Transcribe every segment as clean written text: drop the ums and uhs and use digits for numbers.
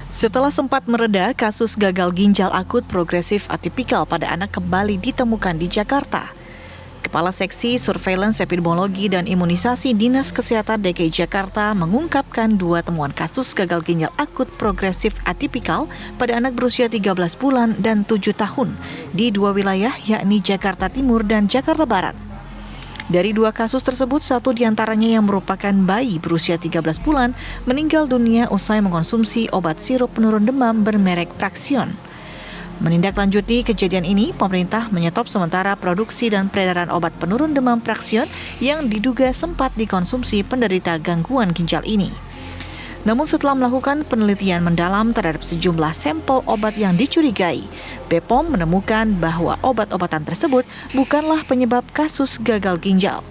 Setelah sempat mereda, kasus gagal ginjal akut progresif atipikal pada anak kembali ditemukan di Jakarta. Kepala Seksi Surveillance Epidemiologi dan Imunisasi Dinas Kesehatan DKI Jakarta mengungkapkan 2 temuan kasus gagal ginjal akut progresif atipikal pada anak berusia 13 bulan dan 7 tahun di 2 wilayah, yakni Jakarta Timur dan Jakarta Barat. Dari 2 kasus tersebut, 1 diantaranya yang merupakan bayi berusia 13 bulan meninggal dunia usai mengkonsumsi obat sirup penurun demam bermerek Praxion. Menindaklanjuti kejadian ini, pemerintah menyetop sementara produksi dan peredaran obat penurun demam Praxion yang diduga sempat dikonsumsi penderita gangguan ginjal ini. Namun setelah melakukan penelitian mendalam terhadap sejumlah sampel obat yang dicurigai, BPOM menemukan bahwa obat-obatan tersebut bukanlah penyebab kasus gagal ginjal.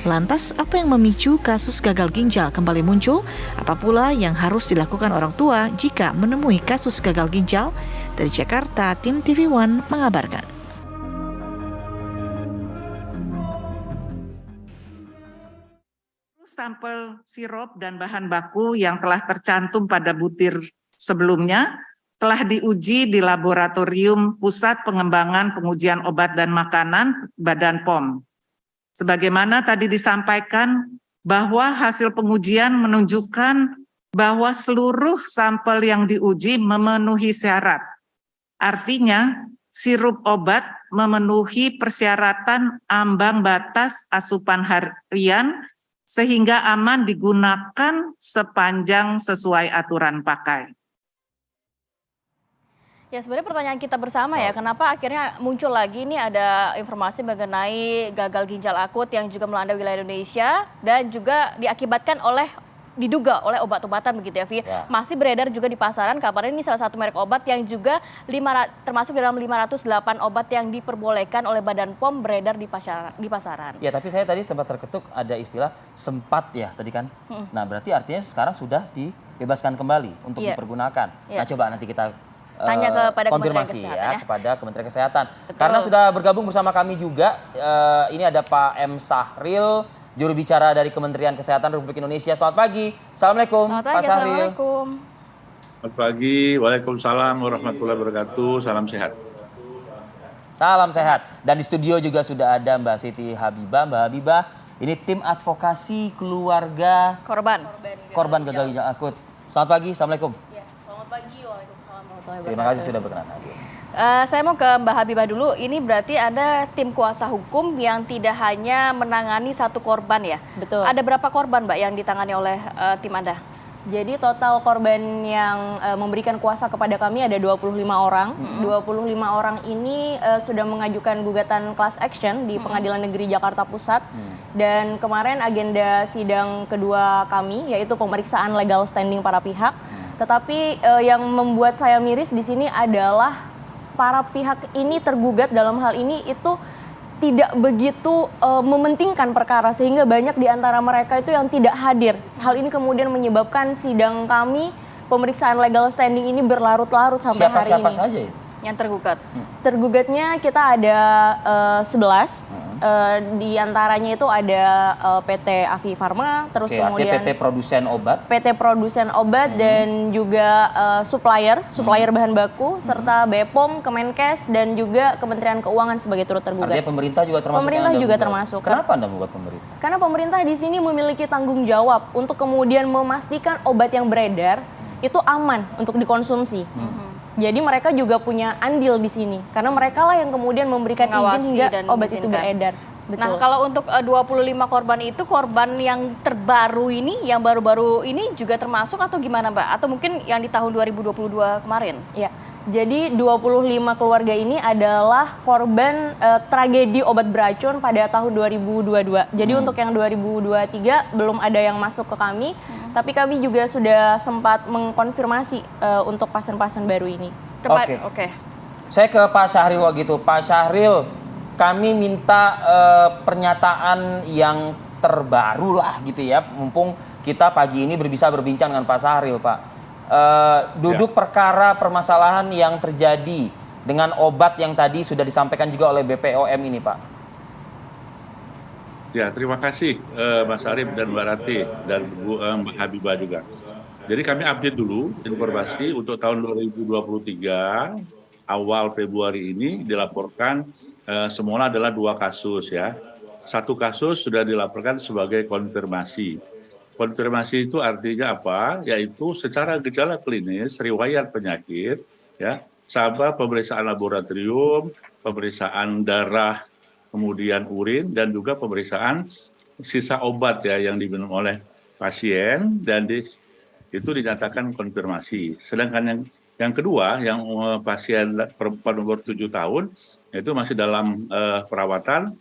Lantas, apa yang memicu kasus gagal ginjal kembali muncul? Apa pula yang harus dilakukan orang tua jika menemui kasus gagal ginjal? Dari Jakarta, tim TV One mengabarkan. Sampel sirup dan bahan baku yang telah tercantum pada butir sebelumnya telah diuji di Laboratorium Pusat Pengembangan Pengujian Obat dan Makanan Badan POM. Sebagaimana tadi disampaikan bahwa hasil pengujian menunjukkan bahwa seluruh sampel yang diuji memenuhi syarat. Artinya, sirup obat memenuhi persyaratan ambang batas asupan harian sehingga aman digunakan sepanjang sesuai aturan pakai. Ya, sebenarnya pertanyaan kita bersama ya, kenapa akhirnya muncul lagi nih ada informasi mengenai gagal ginjal akut yang juga melanda wilayah Indonesia dan juga diakibatkan diduga oleh obat-obatan begitu ya, Vi. Ya. Masih beredar juga di pasaran, kabarnya ini salah satu merek obat yang juga termasuk dalam 508 obat yang diperbolehkan oleh Badan POM beredar di pasaran. Ya, tapi saya tadi sempat terketuk ada istilah sempat ya tadi kan. Nah, berarti artinya sekarang sudah dibebaskan kembali untuk dipergunakan. Nah, coba nanti kita tanya kepada konfirmasi ya kepada Kementerian Kesehatan. Betul. Karena sudah bergabung bersama kami juga, ini ada Pak M. Sahril, juru bicara dari Kementerian Kesehatan Republik Indonesia. Selamat pagi. Assalamualaikum, Selamat pagi, Pak Sahril. Assalamualaikum. Selamat pagi, waalaikumsalam warahmatullahi wabarakatuh. Salam sehat. Salam sehat. Dan di studio juga sudah ada Mbak Siti Habibah. Mbak Habibah, ini tim advokasi keluarga korban gagal ginjal akut. Selamat pagi, assalamualaikum. Ya, selamat pagi, waalaikumsalam warahmatullahi wabarakatuh. Terima kasih sudah berkenan hadir. Saya mau ke Mbak Habibah dulu. Ini berarti ada tim kuasa hukum yang tidak hanya menangani satu korban ya? Betul. Ada berapa korban Mbak yang ditangani oleh tim Anda? Jadi total korban yang memberikan kuasa kepada kami ada 25 orang. 25 orang ini sudah mengajukan gugatan class action di Pengadilan Negeri Jakarta Pusat. Dan kemarin agenda sidang kedua kami yaitu pemeriksaan legal standing para pihak. Tetapi yang membuat saya miris di sini adalah para pihak ini tergugat dalam hal ini itu tidak begitu mementingkan perkara sehingga banyak di antara mereka itu yang tidak hadir. Hal ini kemudian menyebabkan sidang kami pemeriksaan legal standing ini berlarut-larut sampai hari ini. Siapa saja itu? Yang tergugat? Tergugatnya kita ada 11. Di antaranya itu ada PT Afi Farma, terus kemudian PT produsen obat, dan juga supplier bahan baku, serta BPOM, Kemenkes, dan juga Kementerian Keuangan sebagai turut tergugat. Artinya pemerintah juga termasuk. Pemerintah juga termasuk. Kenapa Anda membuat pemerintah? Karena pemerintah di sini memiliki tanggung jawab untuk kemudian memastikan obat yang beredar itu aman untuk dikonsumsi. Jadi mereka juga punya andil di sini karena mereka lah yang kemudian memberikan izin hingga obat itu beredar. Betul. Nah, kalau untuk 25 korban itu korban yang terbaru ini, yang baru-baru ini juga termasuk atau gimana, Mbak? Atau mungkin yang di tahun 2022 kemarin? Ya. Jadi 25 keluarga ini adalah korban tragedi obat beracun pada tahun 2022. Jadi untuk yang 2023 belum ada yang masuk ke kami, tapi kami juga sudah sempat mengkonfirmasi untuk pasien-pasien baru ini. Oke. Saya ke Pak Syahril gitu. Pak Syahril, kami minta pernyataan yang terbaru lah gitu ya. Mumpung kita pagi ini bisa berbincang dengan Pak Syahril, Pak. Duduk perkara permasalahan yang terjadi dengan obat yang tadi sudah disampaikan juga oleh BPOM ini, Pak. Ya, terima kasih Mas Arif dan Mbak Rati dan Mbak Habibah juga. Jadi kami update dulu informasi untuk tahun 2023, awal Februari ini dilaporkan semula adalah 2 kasus ya. 1 kasus sudah dilaporkan sebagai konfirmasi. Konfirmasi itu artinya apa? Yaitu secara gejala klinis, riwayat penyakit, ya, sama pemeriksaan laboratorium, pemeriksaan darah, kemudian urin, dan juga pemeriksaan sisa obat ya yang diminum oleh pasien dan itu dinyatakan konfirmasi. Sedangkan yang kedua, yang pasien perempuan umur 7 tahun, itu masih dalam perawatan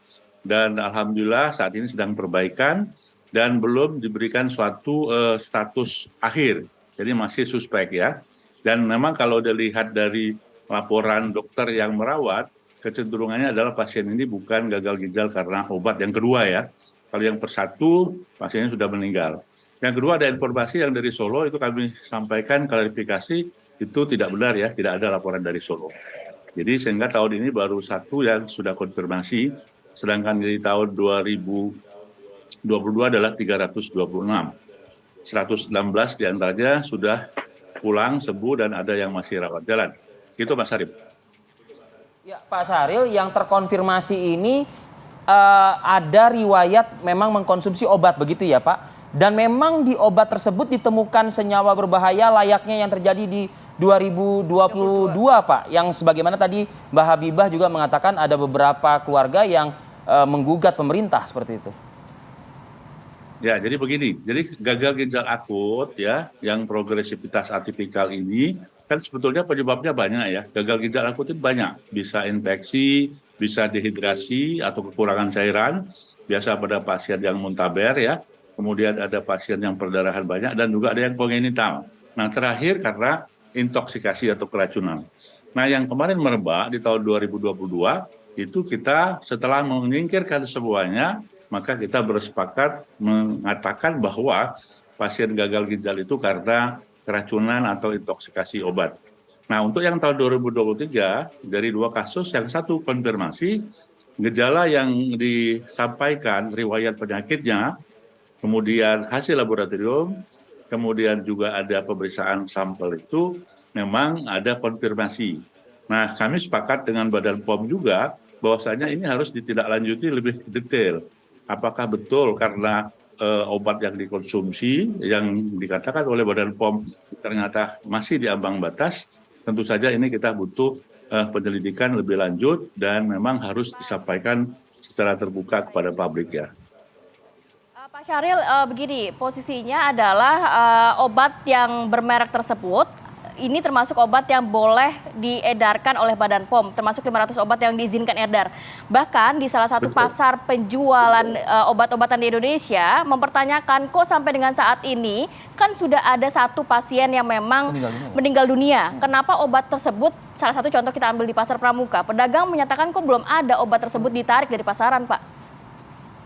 dan alhamdulillah saat ini sedang perbaikan dan belum diberikan suatu status akhir. Jadi masih suspek ya. Dan memang kalau dilihat dari laporan dokter yang merawat, kecenderungannya adalah pasien ini bukan gagal ginjal karena obat yang kedua ya. Kalau yang persatu, pasiennya sudah meninggal. Yang kedua ada informasi yang dari Solo, itu kami sampaikan klarifikasi, itu tidak benar ya, tidak ada laporan dari Solo. Jadi sehingga tahun ini baru 1 yang sudah konfirmasi, sedangkan di tahun 2022 adalah 326. 116 diantaranya sudah pulang, sembuh, dan ada yang masih rawat jalan. Itu Mas Arif. Ya, Pak Syahril, yang terkonfirmasi ini ada riwayat memang mengkonsumsi obat begitu ya Pak? Dan memang di obat tersebut ditemukan senyawa berbahaya layaknya yang terjadi di 2022 Pak. Yang sebagaimana tadi Mbak Habibah juga mengatakan ada beberapa keluarga yang menggugat pemerintah seperti itu. Ya, jadi begini. Jadi gagal ginjal akut ya, yang progresivitas atipikal ini kan sebetulnya penyebabnya banyak ya. Gagal ginjal akut itu banyak. Bisa infeksi, bisa dehidrasi atau kekurangan cairan. Biasa pada pasien yang muntaber ya. Kemudian ada pasien yang perdarahan banyak dan juga ada yang kongenital. Nah, terakhir karena intoksikasi atau keracunan. Nah, yang kemarin merebak di tahun 2022 itu kita setelah menyingkirkan semuanya, maka kita bersepakat mengatakan bahwa pasien gagal ginjal itu karena keracunan atau intoksikasi obat. Nah, untuk yang tahun 2023, dari 2 kasus, yang 1 konfirmasi, gejala yang disampaikan, riwayat penyakitnya, kemudian hasil laboratorium, kemudian juga ada pemeriksaan sampel itu, memang ada konfirmasi. Nah, kami sepakat dengan Badan POM juga, bahwasanya ini harus ditindaklanjuti lebih detail. Apakah betul karena obat yang dikonsumsi yang dikatakan oleh Badan POM ternyata masih di ambang batas, tentu saja ini kita butuh penyelidikan lebih lanjut dan memang harus disampaikan secara terbuka kepada publik ya. Pak Syahril, begini, posisinya adalah obat yang bermerek tersebut ini termasuk obat yang boleh diedarkan oleh Badan POM, termasuk 500 obat yang diizinkan edar. Bahkan di salah satu pasar penjualan obat-obatan di Indonesia mempertanyakan kok sampai dengan saat ini kan sudah ada 1 pasien yang memang meninggal dunia. Kenapa obat tersebut, salah satu contoh kita ambil di Pasar Pramuka, pedagang menyatakan kok belum ada obat tersebut ditarik dari pasaran, Pak?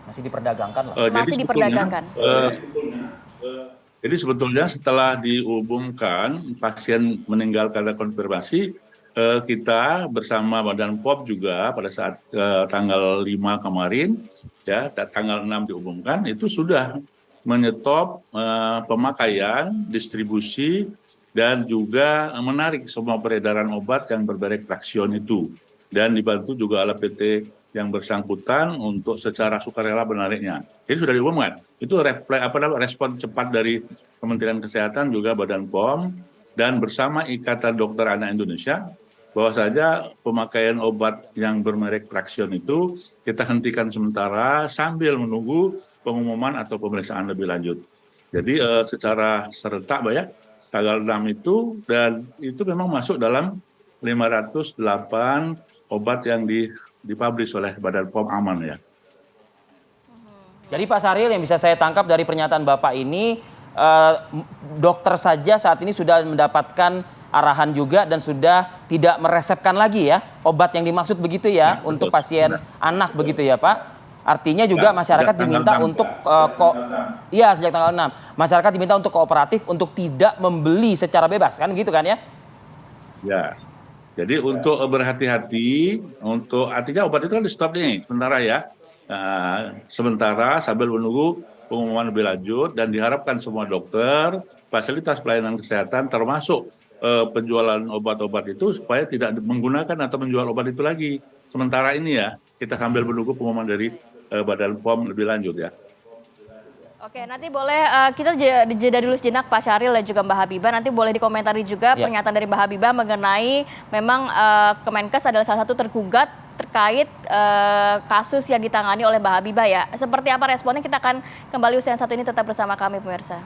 Masih diperdagangkan lah. Masih diperdagangkan. Jadi sebetulnya setelah diumumkan pasien meninggal karena konfirmasi, kita bersama Badan POM juga pada saat tanggal 5 kemarin, ya tanggal 6 diumumkan, itu sudah menyetop pemakaian, distribusi, dan juga menarik semua peredaran obat yang bermerek Praxion itu. Dan dibantu juga oleh PT yang bersangkutan untuk secara sukarela menariknya. Jadi sudah diumumkan. Itu respon cepat dari Kementerian Kesehatan juga Badan POM dan bersama Ikatan Dokter Anak Indonesia bahwa saja pemakaian obat yang bermerek Praxion itu kita hentikan sementara sambil menunggu pengumuman atau pemeriksaan lebih lanjut. Jadi secara serentak ya tanggal 6 itu dan itu memang masuk dalam 508 obat yang dipublish oleh Badan POM aman ya. Jadi Pak Syahril, yang bisa saya tangkap dari pernyataan Bapak ini, dokter saja saat ini sudah mendapatkan arahan juga dan sudah tidak meresepkan lagi ya obat yang dimaksud begitu ya, untuk pasien anak begitu ya Pak. Artinya juga masyarakat diminta untuk sejak tanggal 6. Masyarakat diminta untuk kooperatif untuk tidak membeli secara bebas kan gitu kan ya? Ya. Jadi untuk berhati-hati, artinya obat itu kan di stop nih sementara ya. Sementara sambil menunggu pengumuman lebih lanjut dan diharapkan semua dokter, fasilitas pelayanan kesehatan termasuk penjualan obat-obat itu supaya tidak menggunakan atau menjual obat itu lagi. Sementara ini ya, kita sambil menunggu pengumuman dari Badan POM lebih lanjut ya. Oke, nanti boleh kita jeda dulu sejenak Pak Syahril dan juga Mbak Habibah. Nanti boleh dikomentari juga pernyataan dari Mbak Habibah mengenai memang Kemenkes adalah salah satu tergugat terkait kasus yang ditangani oleh Mbak Habibah ya. Seperti apa responnya, kita akan kembali usai yang satu ini, tetap bersama kami pemirsa.